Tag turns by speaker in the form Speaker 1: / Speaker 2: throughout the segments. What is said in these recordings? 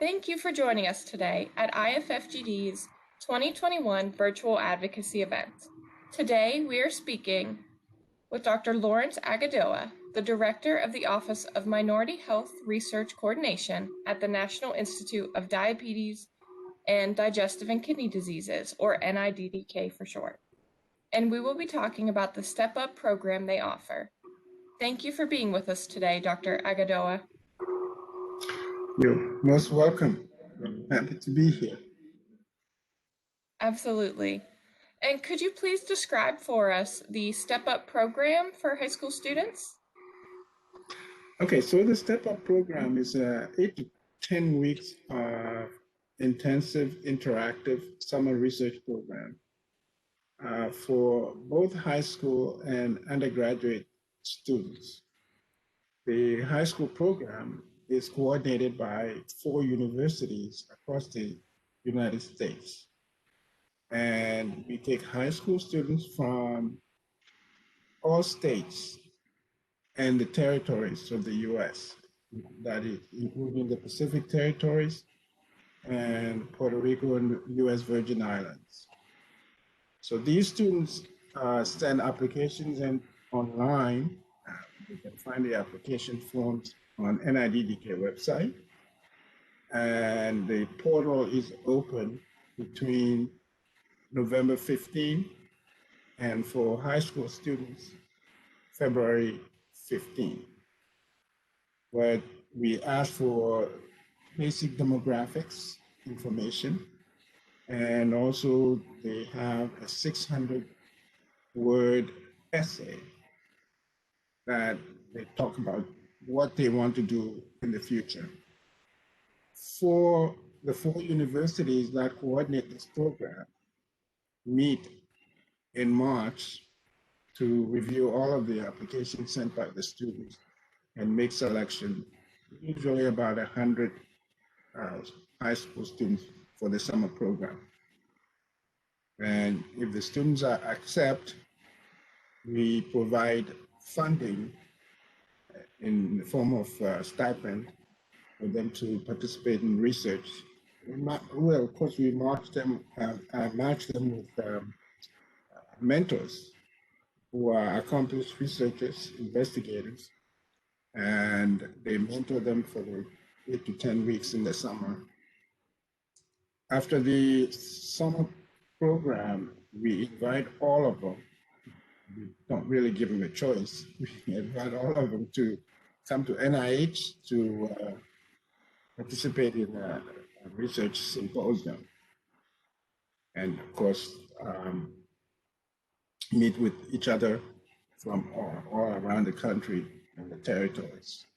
Speaker 1: Thank you for joining us today at IFFGD's 2021 Virtual Advocacy event. Today, we are speaking with Dr. Lawrence Agodoa, the Director of the Office of Minority Health Research Coordination at the National Institute of Diabetes and Digestive and Kidney Diseases, or NIDDK for short. And we will be talking about the Step Up program they offer. Thank you for being with us today, Dr. Agodoa.
Speaker 2: You're most welcome. I'm happy to be here.
Speaker 1: Absolutely. And could you please describe for us the Step Up program for high school students?
Speaker 2: Okay, so the Step Up program is a 8 to 10 weeks intensive interactive summer research program for both high school and undergraduate students. The high school program is coordinated by 4 universities across the United States. And we take high school students from all states and the territories of the U.S., that is, including the Pacific territories and Puerto Rico and the U.S. Virgin Islands. So these students send applications in online. You can find the application forms on NIDDK website. And the portal is open between November 15 and for high school students, February 15. But we ask for basic demographics information, and also they have a 600-word essay that they talk about what they want to do in the future. For the 4 universities that coordinate this program, meet in March to review all of the applications sent by the students and make selection, usually about 100 high school students for the summer program. And if the students accept, we provide funding in the form of stipend for them to participate in research. Well, of course, we match them with mentors who are accomplished researchers, investigators, and they mentor them for the 8 to 10 weeks in the summer. After the summer program, we invite all of them. We don't really give them a choice. We invite all of them to come to NIH to participate in a research symposium. And of course, meet with each other from all around the country and the territories.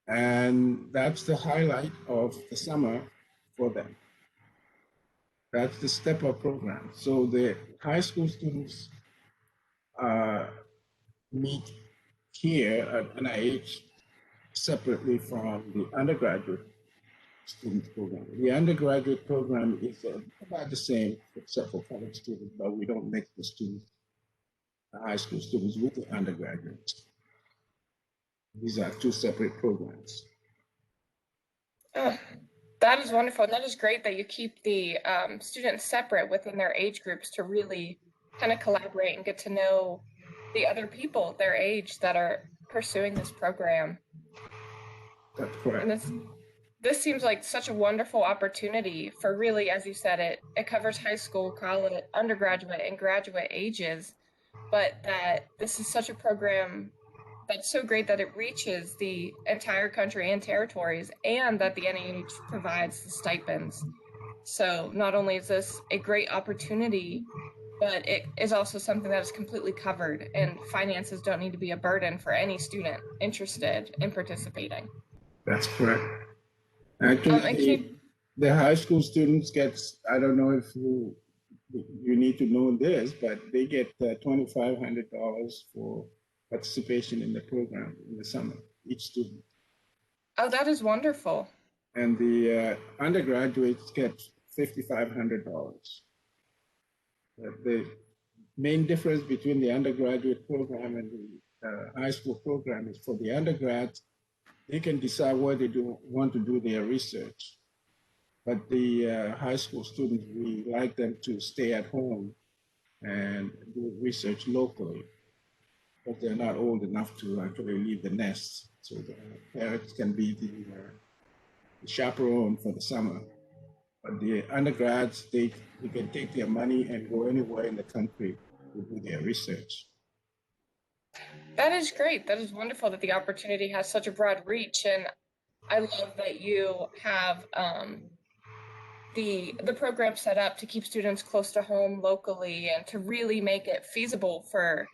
Speaker 2: And that's the highlight of the summer for them. That's the Step Up program. So the high school students meet here at NIH separately from the undergraduate student program. The undergraduate program is about the same except for college students, but we don't mix the students, the high school students with the undergraduates. These are 2 separate programs.
Speaker 1: That is wonderful. And that is great that you keep the students separate within their age groups to really kind of collaborate and get to know the other people their age that are pursuing this program.
Speaker 2: That's correct.
Speaker 1: And this seems like such a wonderful opportunity for really, as you said, it covers high school, college, undergraduate, and graduate ages, but that this is such a program that's so great that it reaches the entire country and territories, and that the NIH provides the stipends. So not only is this a great opportunity, but it is also something that is completely covered, and finances don't need to be a burden for any student interested in participating.
Speaker 2: That's correct. Actually, the high school students get, I don't know if you need to know this, but they get $2,500 for participation in the program in the summer, each student.
Speaker 1: Oh, that is wonderful.
Speaker 2: And the undergraduates get $5,500. The main difference between the undergraduate program and the high school program is for the undergrads, they can decide where they do want to do their research. But the high school students, we like them to stay at home and do research locally, but they're not old enough to actually leave the nest. So the parents can be the chaperone for the summer. But the undergrads, they can take their money and go anywhere in the country to do their research.
Speaker 1: That is great. That is wonderful that the opportunity has such a broad reach, and I love that you have the program set up to keep students close to home locally and to really make it feasible for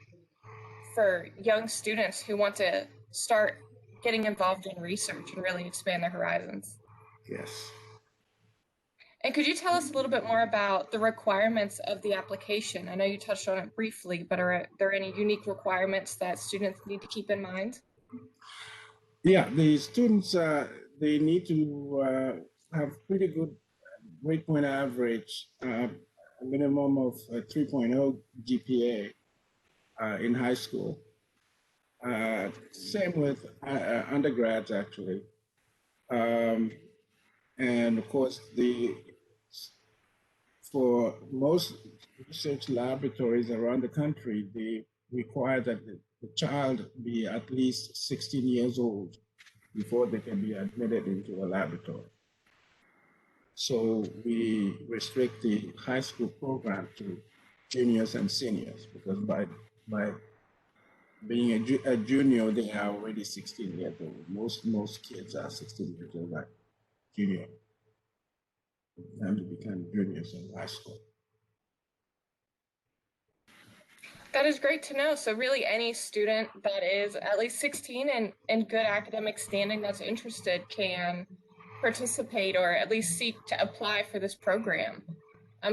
Speaker 1: young students who want to start getting involved in research and really expand their horizons.
Speaker 2: Yes.
Speaker 1: And could you tell us a little bit more about the requirements of the application? I know you touched on it briefly, but are there any unique requirements that students need to keep in mind?
Speaker 2: Yeah, the students, they need to have pretty good grade point average, a minimum of 3.0 GPA in high school. Same with undergrads, actually. Um, and of course, for most research laboratories around the country, they require that the child be at least 16 years old before they can be admitted into a laboratory. So we restrict the high school program to juniors and seniors because by being a junior, they are already 16 years old. Most kids are 16 years old, like junior, time to become juniors in high school.
Speaker 1: That is great to know. So really any student that is at least 16 and in good academic standing that's interested can participate or at least seek to apply for this program.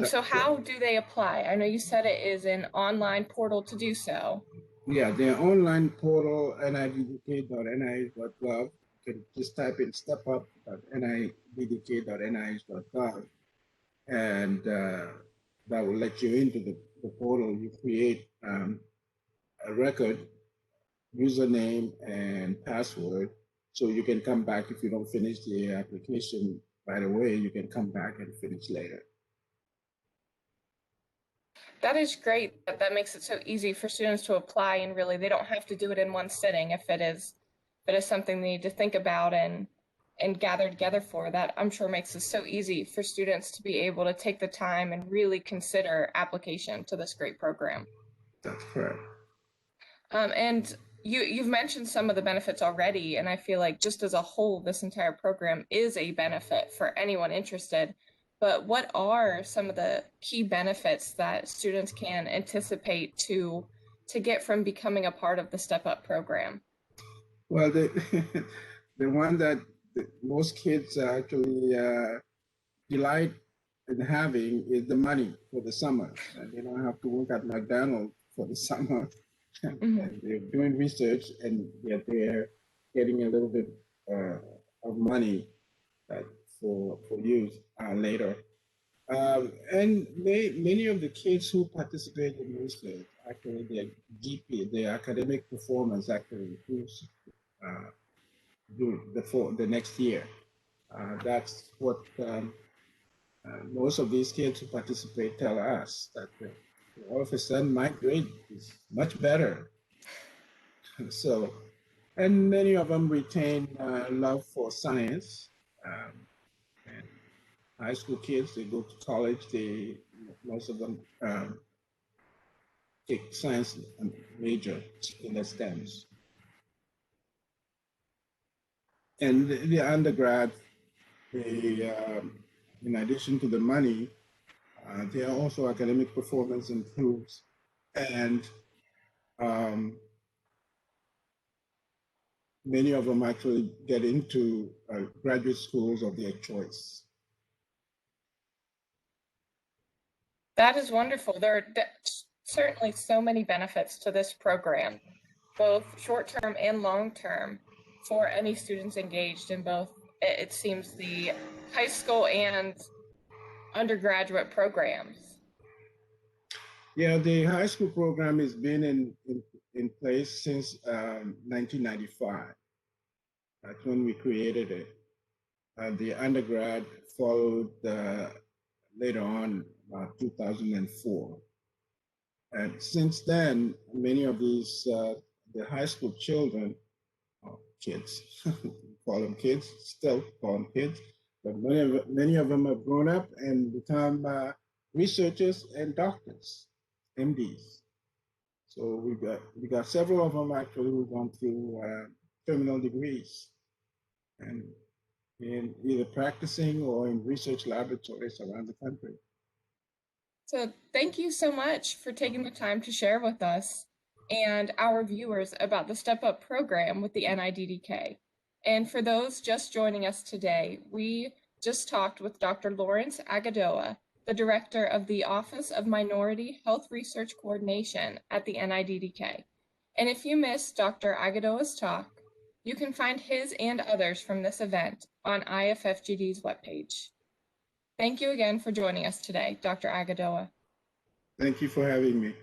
Speaker 1: So how do they apply? I know you said it is an online portal to do so.
Speaker 2: Yeah, their online portal, niddk.nih.gov. You can just type in stepup.niddk.nih.gov, and that will let you into the portal. You create a record, username, and password. So you can come back if you don't finish the application right away, you can come back and finish later.
Speaker 1: That is great. That makes it so easy for students to apply, and really they don't have to do it in one sitting if it is something they need to think about and gather together for. That I'm sure makes it so easy for students to be able to take the time and really consider application to this great program.
Speaker 2: That's correct.
Speaker 1: And you've mentioned some of the benefits already, and I feel like just as a whole, this entire program is a benefit for anyone interested. But what are some of the key benefits that students can anticipate to get from becoming a part of the Step Up program?
Speaker 2: Well, the one that most kids actually delight in having is the money for the summer. And they don't have to work at McDonald's for the summer.
Speaker 1: Mm-hmm.
Speaker 2: And they're doing research and yet they're getting a little bit of money for use later. And many of the kids who participate in research, actually their GPA, their academic performance actually improves the next year. That's what most of these kids who participate tell us, that all of a sudden my grade is much better. So, and many of them retain love for science. And high school kids, they go to college, most of them take science major in the STEMs. And the undergrad, in addition to the money, there are also academic performance improves, and many of them actually get into graduate schools of their choice.
Speaker 1: That is wonderful. There are certainly so many benefits to this program, both short-term and long-term, for any students engaged in both, it seems, the high school and undergraduate programs.
Speaker 2: Yeah, the high school program has been in place since 1995. That's when we created it. The undergrad followed later on, about 2004. And since then, many of the high school children, kids, call them kids, still call them kids, but many of them have grown up and become researchers and doctors, MDs. So we got several of them actually who've gone through terminal degrees and in either practicing or in research laboratories around the country.
Speaker 1: So thank you so much for taking the time to share with us and our viewers about the Step Up program with the NIDDK. And for those just joining us today, we just talked with Dr. Lawrence Agodoa, the director of the Office of Minority Health Research Coordination at the NIDDK. And if you missed Dr. Agodoa's talk, you can find his and others from this event on IFFGD's webpage. Thank you again for joining us today, Dr. Agodoa.
Speaker 2: Thank you for having me.